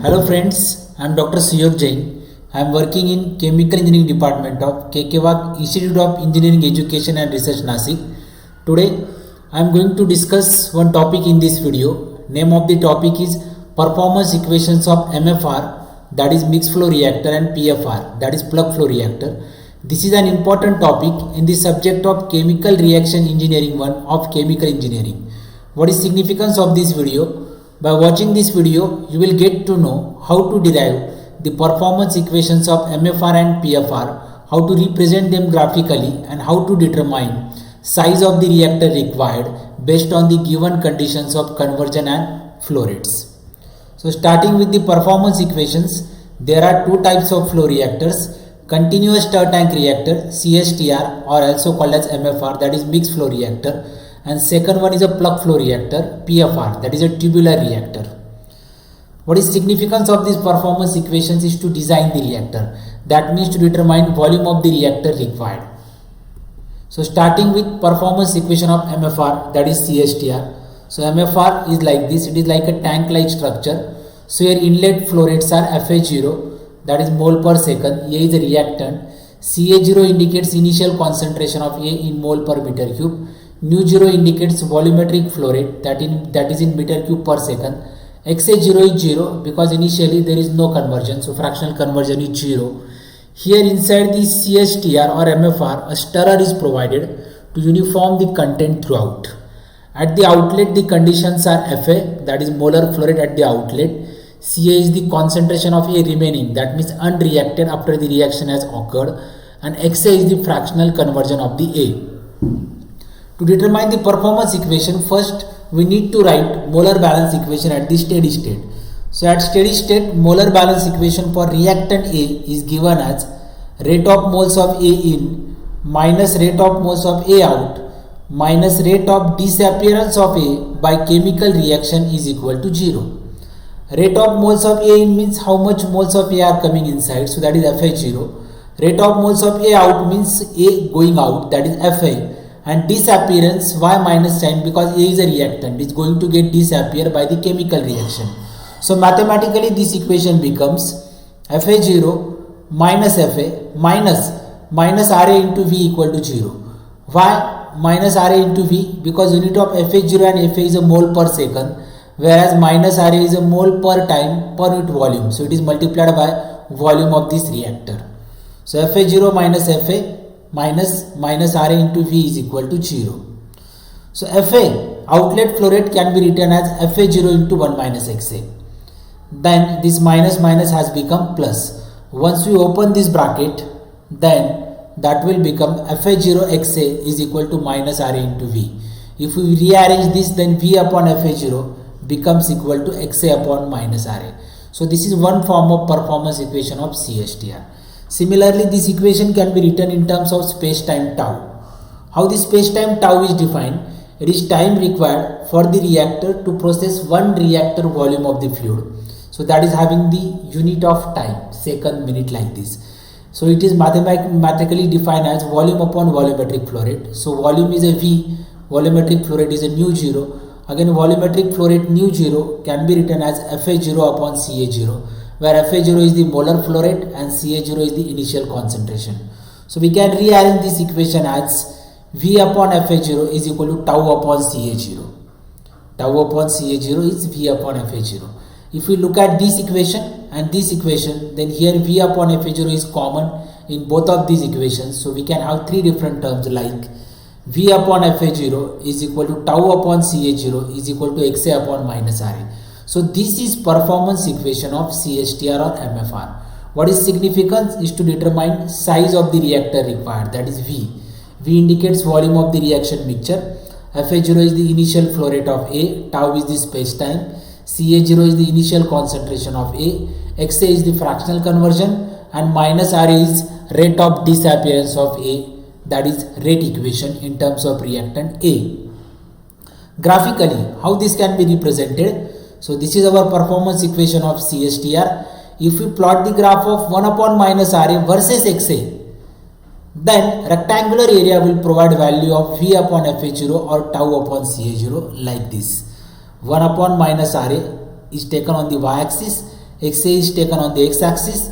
Hello friends, I am Dr. Suyog Jain. I am working in Chemical Engineering Department of KK Institute of Engineering Education and Research Nasik. Today I am going to discuss one topic in this video. Name of the topic is performance equations of MFR, that is mixed flow reactor, and PFR, that is plug flow reactor. This is an important topic in the subject of Chemical Reaction Engineering 1 of Chemical Engineering. What is significance of this video? By watching this video, you will get to know how to derive the performance equations of MFR and PFR, how to represent them graphically, and how to determine size of the reactor required based on the given conditions of conversion and flow rates. So starting with the performance equations, there are two types of flow reactors: continuous stir tank reactor CSTR, or also called as MFR, that is mixed flow reactor, and second one is a plug flow reactor PFR, that is a tubular reactor. What is significance of these performance equations is to design the reactor, that means to determine volume of the reactor required. So starting with performance equation of MFR, that is CSTR. So MFR is like this, it is like a tank like structure. So your inlet flow rates are FA0, that is mole per second. A is a reactant. Ca0 indicates initial concentration of A in mole per meter cube. Nu0 indicates volumetric flow rate, that is in meter cube per second. Xa0 is 0 because initially there is no conversion, so fractional conversion is 0. Here inside the CSTR or MFR, a stirrer is provided to uniform the content throughout. At the outlet, the conditions are Fa, that is molar flow rate at the outlet. Ca is the concentration of A remaining, that means unreacted after the reaction has occurred, and Xa is the fractional conversion of the A. To determine the performance equation, first we need to write molar balance equation at the steady state. So at steady state, molar balance equation for reactant A is given as rate of moles of A in minus rate of moles of A out minus rate of disappearance of A by chemical reaction is equal to 0. Rate of moles of A in means how much moles of A are coming inside, so that is Fa0. Rate of moles of A out means A going out, that is Fa. And disappearance, why minus sign? Because A is a reactant, it is going to get disappear by the chemical reaction. So mathematically this equation becomes Fa0 minus Fa minus Ra into V equal to 0. Why minus Ra into V? Because unit of Fa0 and Fa is a mole per second, whereas minus Ra is a mole per time per unit volume. So it is multiplied by volume of this reactor. So Fa0 minus Fa minus Ra into V is equal to 0. So Fa, outlet flow rate, can be written as Fa0 into 1 minus Xa. Then this minus has become plus. Once we open this bracket, then that will become Fa0 Xa is equal to minus Ra into V. If we rearrange this, then V upon Fa0 becomes equal to Xa upon minus Ra. So this is one form of performance equation of CSTR. Similarly, this equation can be written in terms of space-time tau. How the space-time tau is defined? It is time required for the reactor to process one reactor volume of the fluid. So that is having the unit of time, second, minute, like this. So it is mathematically defined as volume upon volumetric flow rate. So volume is a V, volumetric flow rate is a nu0. Again, volumetric flow rate nu0 can be written as Fa0 upon Ca0, where Fa0 is the molar flow rate and Ca0 is the initial concentration. So we can rearrange this equation as V upon Fa0 is equal to tau upon Ca0. Tau upon Ca0 is V upon Fa0. If we look at this equation and this equation, then here V upon Fa0 is common in both of these equations. So we can have three different terms like V upon Fa0 is equal to tau upon Ca0 is equal to Xa upon minus Ra. So this is performance equation of CSTR or MFR. What is significance is to determine size of the reactor required, that is V. V indicates volume of the reaction mixture. Fa0 is the initial flow rate of A, tau is the space time, Ca0 is the initial concentration of A, Xa is the fractional conversion, and minus Ra is rate of disappearance of A, that is rate equation in terms of reactant A. Graphically, how this can be represented? So this is our performance equation of CSTR. If we plot the graph of 1 upon minus Ra versus Xa, then rectangular area will provide value of V upon Fa0 or tau upon Ca0 like this. 1 upon minus Ra is taken on the y-axis, XA is taken on the x-axis,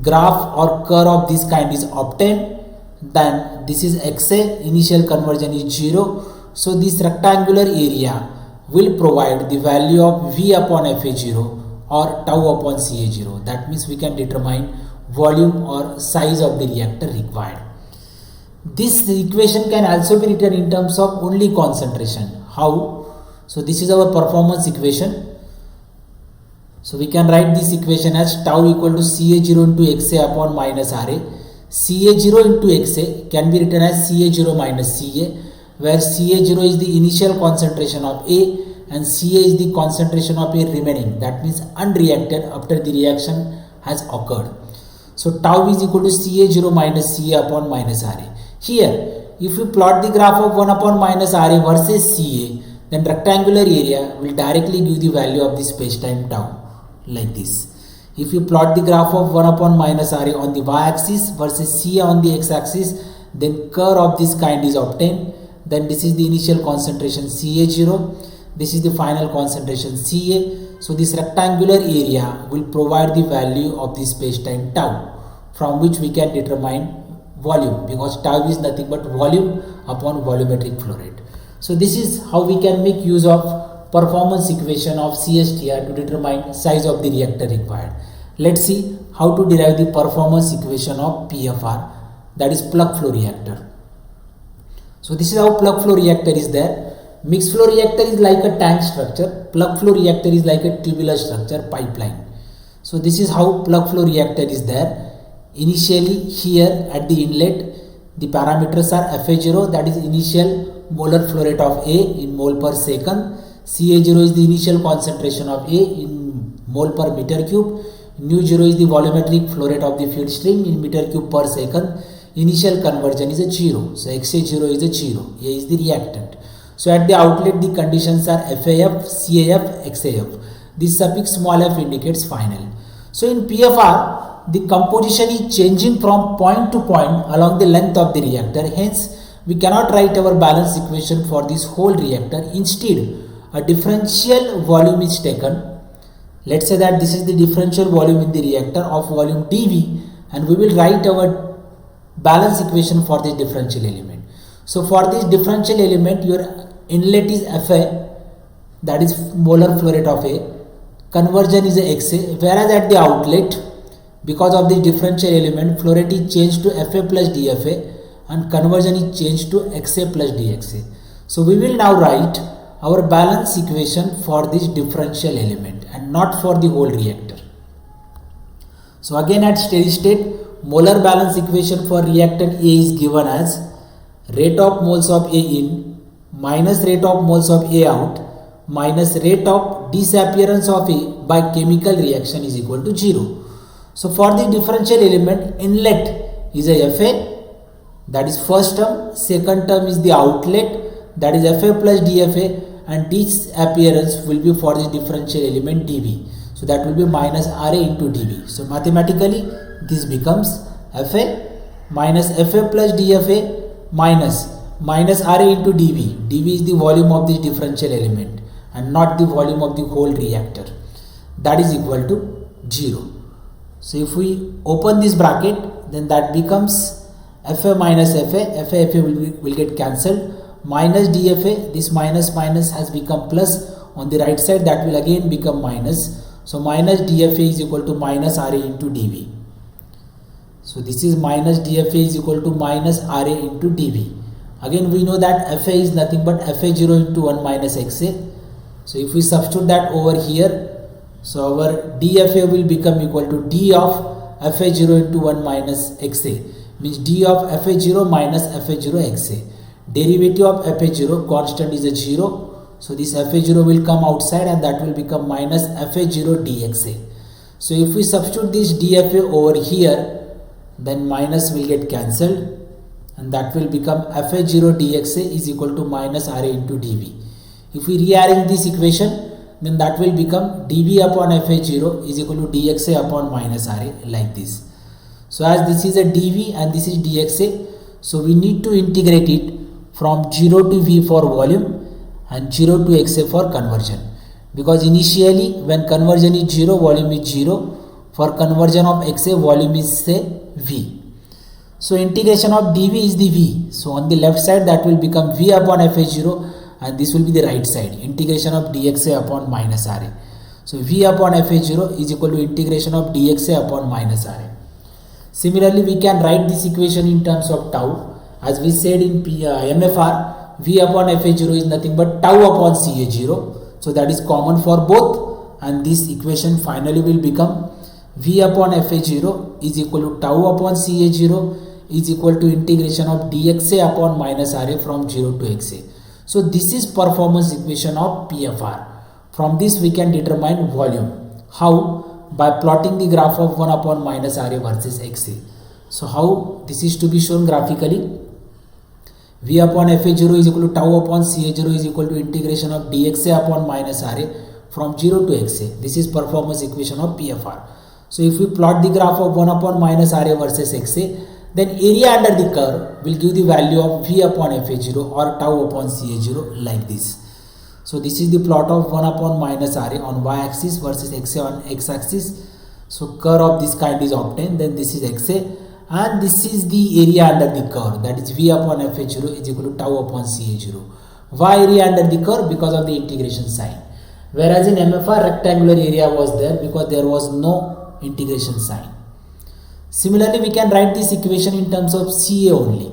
graph or curve of this kind is obtained, then this is XA, initial conversion is 0. So this rectangular area will provide the value of V upon Fa0 or tau upon Ca0. That means we can determine volume or size of the reactor required. This equation can also be written in terms of only concentration. How? So this is our performance equation. So we can write this equation as tau equal to Ca0 into Xa upon minus Ra. Ca0 into Xa can be written as Ca0 minus Ca, where Ca0 is the initial concentration of A and Ca is the concentration of A remaining, that means unreacted after the reaction has occurred. So tau is equal to Ca0 minus Ca upon minus Ra. Here, if we plot the graph of 1 upon minus Ra versus Ca, then rectangular area will directly give the value of the space-time tau, like this. If you plot the graph of 1 upon minus Ra on the y-axis versus Ca on the x-axis, then curve of this kind is obtained. Then this is the initial concentration Ca0, this is the final concentration Ca. So this rectangular area will provide the value of the space-time tau, from which we can determine volume, because tau is nothing but volume upon volumetric flow rate. So this is how we can make use of performance equation of CSTR to determine size of the reactor required. Let's see how to derive the performance equation of PFR, that is plug flow reactor. So this is how plug flow reactor is there. Mixed flow reactor is like a tank structure. Plug flow reactor is like a tubular structure, pipeline. So this is how plug flow reactor is there. Initially here at the inlet, the parameters are Fa0, that is initial molar flow rate of A in mole per second. Ca0 is the initial concentration of A in mole per meter cube. Nu0 is the volumetric flow rate of the feed stream in meter cube per second. Initial conversion is a 0. So Xa0 is a 0. A is the reactant. So at the outlet the conditions are FAF, CAF, XAF. This suffix small f indicates final. So in PFR, the composition is changing from point to point along the length of the reactor. Hence, we cannot write our balance equation for this whole reactor. Instead, a differential volume is taken. Let's say that this is the differential volume in the reactor of volume dV, and we will write our balance equation for this differential element. So for this differential element, your inlet is Fa, that is molar flow rate of A. Conversion is a Xa, whereas at the outlet, because of the differential element, flow rate is changed to Fa plus dFa and conversion is changed to Xa plus dXa. So we will now write our balance equation for this differential element and not for the whole reactor. So again at steady state, molar balance equation for reactant A is given as rate of moles of A in minus rate of moles of A out minus rate of disappearance of A by chemical reaction is equal to 0. So for the differential element, inlet is a Fa, that is first term. Second term is the outlet, that is Fa plus dFa, and disappearance will be for the differential element dV. So that will be minus Ra into dV. So mathematically this becomes Fa minus Fa plus dFa minus Ra into dV. dV is the volume of this differential element and not the volume of the whole reactor. That is equal to 0. So if we open this bracket, then that becomes Fa minus Fa will get cancelled, minus dFa, this minus has become plus on the right side, that will again become minus. So minus dFa is equal to minus Ra into dV. So this is minus dFa is equal to minus Ra into dV. Again we know that Fa is nothing but Fa0 into 1 minus Xa. So if we substitute that over here, so our dFa will become equal to d of Fa0 into 1 minus Xa, means d of Fa0 minus Fa0 Xa. Derivative of Fa0 constant is a 0. So this Fa0 will come outside and that will become minus Fa0 dXa. So if we substitute this dFa over here, then minus will get cancelled and that will become Fa0 dXa is equal to minus Ra into dV. If we rearrange this equation, then that will become dV upon Fa0 is equal to dXa upon minus Ra, like this. So as this is a dV and this is dXa, so we need to integrate it from 0 to V for volume and 0 to Xa for conversion, because initially when conversion is 0, volume is 0. For conversion of XA, volume is say V. So integration of dV is the V. So on the left side that will become V upon FH0, and this will be the right side, integration of dXA upon minus RA. So V upon FH0 is equal to integration of dXA upon minus RA. Similarly, we can write this equation in terms of tau. As we said in MFR, V upon FH0 is nothing but tau upon CA0. So that is common for both, and this equation finally will become V upon FH0 is equal to tau upon CA0 is equal to integration of dXA upon minus RA from 0 to XA. So this is performance equation of PFR. From this we can determine volume. How? By plotting the graph of 1 upon minus RA versus XA. So how this is to be shown graphically? V upon FH0 is equal to tau upon CA0 is equal to integration of dXA upon minus RA from 0 to XA. This is performance equation of PFR. So if we plot the graph of 1 upon minus RA versus XA, then area under the curve will give the value of V upon FH0 or tau upon CA0 like this. So this is the plot of 1 upon minus RA on y-axis versus XA on x-axis. So curve of this kind is obtained. Then this is XA, and this is the area under the curve, that is V upon FH0 is equal to tau upon CA0. Why area under the curve? Because of the integration sign. Whereas in MFR, rectangular area was there because there was no integration sign. Similarly, we can write this equation in terms of CA only.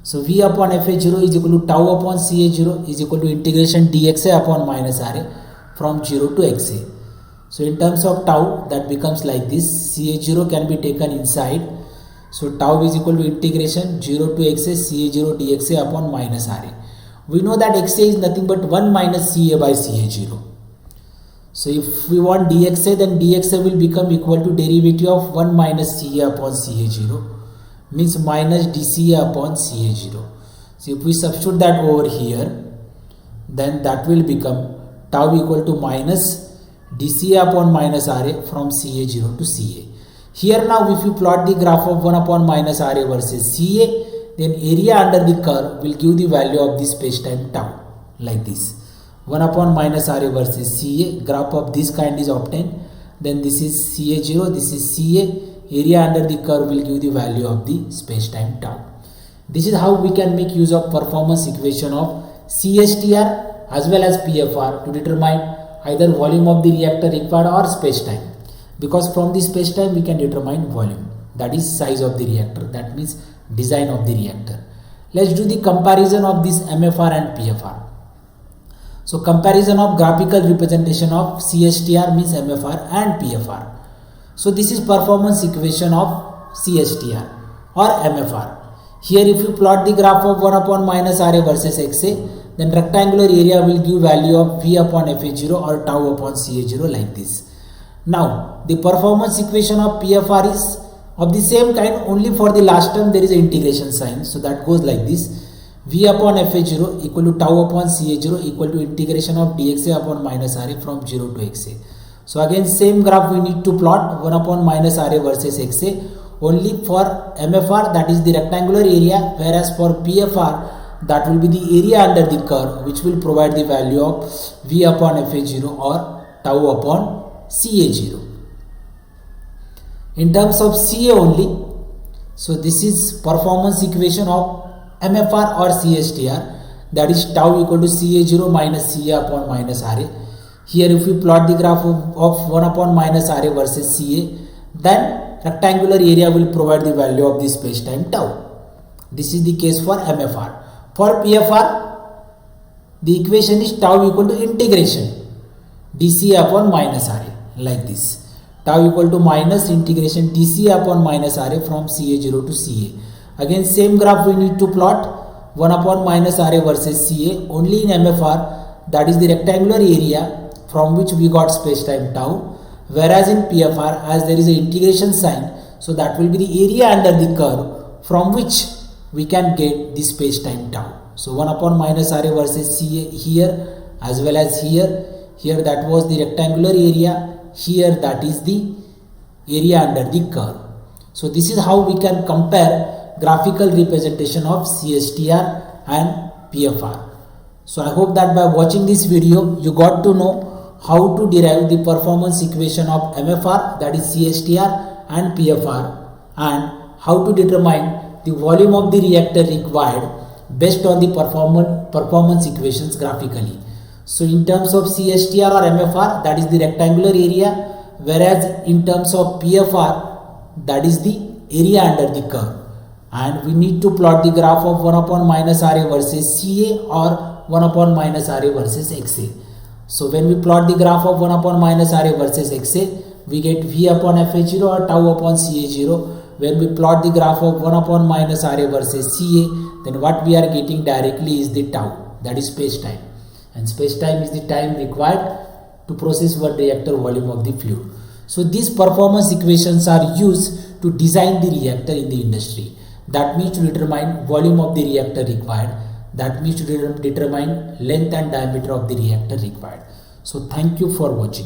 So V upon FH0 is equal to tau upon CA0 is equal to integration dXA upon minus RA from 0 to XA. So in terms of tau, that becomes like this. CA0 can be taken inside. So tau is equal to integration 0 to XA CA0 dXA upon minus RA. We know that XA is nothing but 1 minus CA by CA0. So if we want dXA, then dXA will become equal to derivative of 1 minus CA upon CA0, means minus dCA upon CA0. So if we substitute that over here, then that will become tau equal to minus dCA upon minus RA from CA0 to CA. Here now if you plot the graph of 1 upon minus RA versus CA, then area under the curve will give the value of this spacetime tau like this. 1 upon minus RA versus CA, graph of this kind is obtained. Then this is CA0, this is CA, area under the curve will give the value of the spacetime tau. This is how we can make use of performance equation of CSTR as well as PFR to determine either volume of the reactor required or spacetime. Because from the spacetime we can determine volume, that is size of the reactor, that means design of the reactor. Let's do the comparison of this MFR and PFR. So comparison of graphical representation of CSTR means MFR and PFR. So this is performance equation of CSTR or MFR. Here if you plot the graph of 1 upon minus RA versus XA, then rectangular area will give value of V upon FH0 or tau upon CA0 like this. Now the performance equation of PFR is of the same kind, only for the last term there is an integration sign. So that goes like this. V upon FH0 equal to tau upon CA0 equal to integration of dXA upon minus RA from 0 to XA. So again same graph we need to plot 1 upon minus RA versus XA. Only for MFR, that is the rectangular area, whereas for PFR that will be the area under the curve, which will provide the value of V upon FH0 or tau upon CA0. In terms of CA only, so this is performance equation of MFR or CSTR, that is tau equal to CA0 minus CA upon minus RA. Here if we plot the graph of 1 upon minus RA versus CA, then rectangular area will provide the value of the spacetime tau. This is the case for MFR. For PFR, the equation is tau equal to integration dCA upon minus RA like this. Tau equal to minus integration dCA upon minus RA from CA0 to CA. Again same graph we need to plot 1 upon minus RA versus CA. Only in MFR, that is the rectangular area from which we got spacetime tau, whereas in PFR, as there is an integration sign, so that will be the area under the curve from which we can get the spacetime tau. So 1 upon minus RA versus CA here as well as here. Here that was the rectangular area, here that is the area under the curve. So this is how we can compare graphical representation of CSTR and PFR. So I hope that by watching this video you got to know how to derive the performance equation of MFR, that is CSTR, and PFR, and how to determine the volume of the reactor required based on the performance equations graphically. So in terms of CSTR or MFR, that is the rectangular area, whereas in terms of PFR, that is the area under the curve. And we need to plot the graph of 1 upon minus RA versus CA or 1 upon minus RA versus XA. So when we plot the graph of 1 upon minus RA versus XA, we get V upon FA0 or tau upon CA0. When we plot the graph of 1 upon minus RA versus CA, then what we are getting directly is the tau, that is space time. And space time is the time required to process one reactor volume of the fluid. So these performance equations are used to design the reactor in the industry. That means to determine volume of the reactor required. That means to determine length and diameter of the reactor required. So thank you for watching.